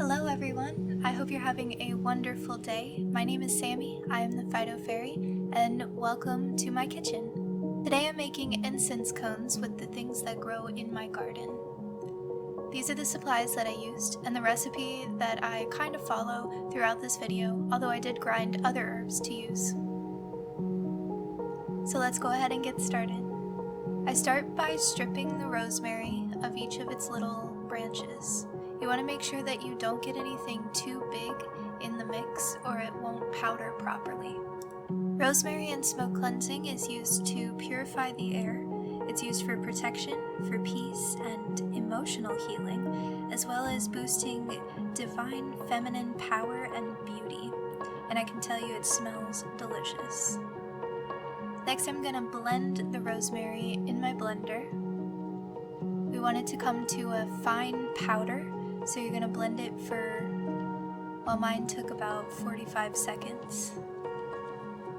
Hello everyone, I hope you're having a wonderful day. My name is Sammy, I am the Fido Fairy, and welcome to my kitchen. Today I'm making incense cones with the things that grow in my garden. These are the supplies that I used, and the recipe that I kind of follow throughout this video, although I did grind other herbs to use. So let's go ahead and get started. I start by stripping the rosemary of each of its little branches. You want to make sure that you don't get anything too big in the mix or it won't powder properly. Rosemary and smoke cleansing is used to purify the air. It's used for protection, for peace, and emotional healing, as well as boosting divine feminine power and beauty. And I can tell you it smells delicious. Next I'm going to blend the rosemary in my blender. We want it to come to a fine powder, so you're going to blend it for, well, mine took about 45 seconds.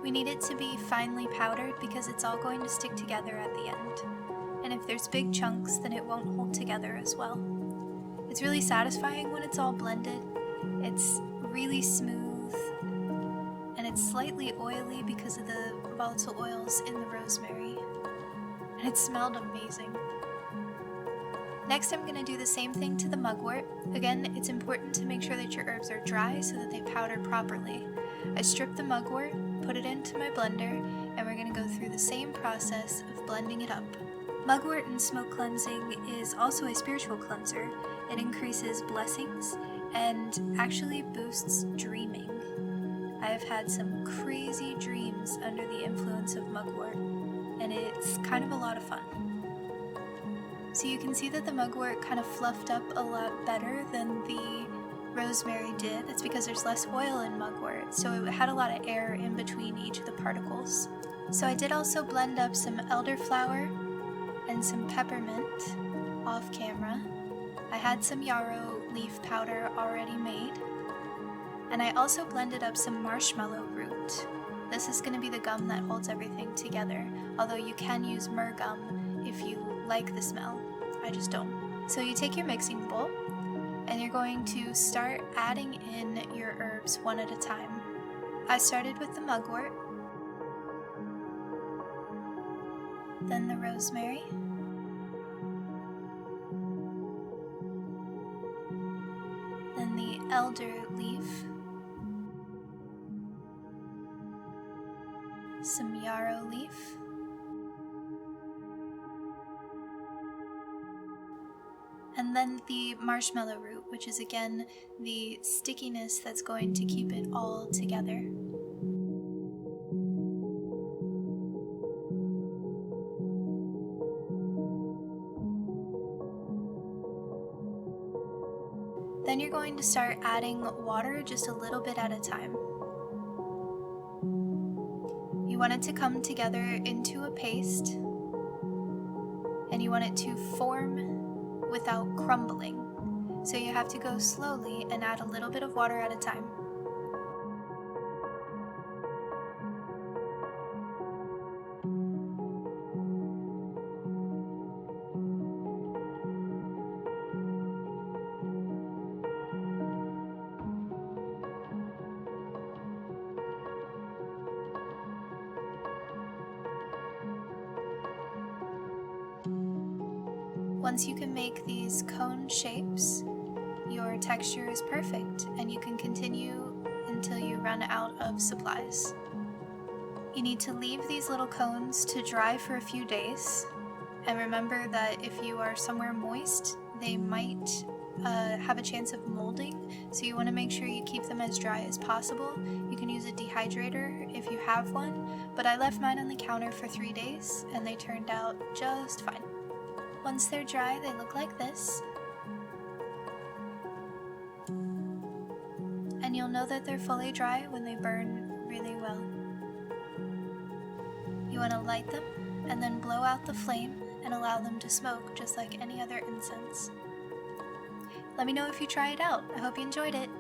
We need it to be finely powdered because it's all going to stick together at the end. And if there's big chunks, then it won't hold together as well. It's really satisfying when it's all blended. It's really smooth, and it's slightly oily because of the volatile oils in the rosemary. And it smelled amazing. Next I'm going to do the same thing to the mugwort. Again, it's important to make sure that your herbs are dry so that they powder properly. I stripped the mugwort, put it into my blender, and we're going to go through the same process of blending it up. Mugwort and smoke cleansing is also a spiritual cleanser. It increases blessings and actually boosts dreaming. I have had some crazy dreams under the influence of mugwort, and it's kind of a lot of fun. So you can see that the mugwort kind of fluffed up a lot better than the rosemary did. That's because there's less oil in mugwort, so it had a lot of air in between each of the particles. So I did also blend up some elderflower and some peppermint off camera. I had some yarrow leaf powder already made. And I also blended up some marshmallow root. This is going to be the gum that holds everything together, although you can use myrrh gum if you like the smell. I just don't. So you take your mixing bowl and you're going to start adding in your herbs one at a time. I started with the mugwort, then the rosemary, then the elder leaf, some yarrow leaf, and then the marshmallow root, which is again the stickiness that's going to keep it all together. Then you're going to start adding water just a little bit at a time. You want it to come together into a paste, and you want it to form without crumbling. So you have to go slowly and add a little bit of water at a time. Once you can make these cone shapes, your texture is perfect and you can continue until you run out of supplies. You need to leave these little cones to dry for a few days, and remember that if you are somewhere moist, they might have a chance of molding, so you want to make sure you keep them as dry as possible. You can use a dehydrator if you have one, but I left mine on the counter for 3 days and they turned out just fine. Once they're dry, they look like this. And you'll know that they're fully dry when they burn really well. You want to light them and then blow out the flame and allow them to smoke just like any other incense. Let me know if you try it out. I hope you enjoyed it.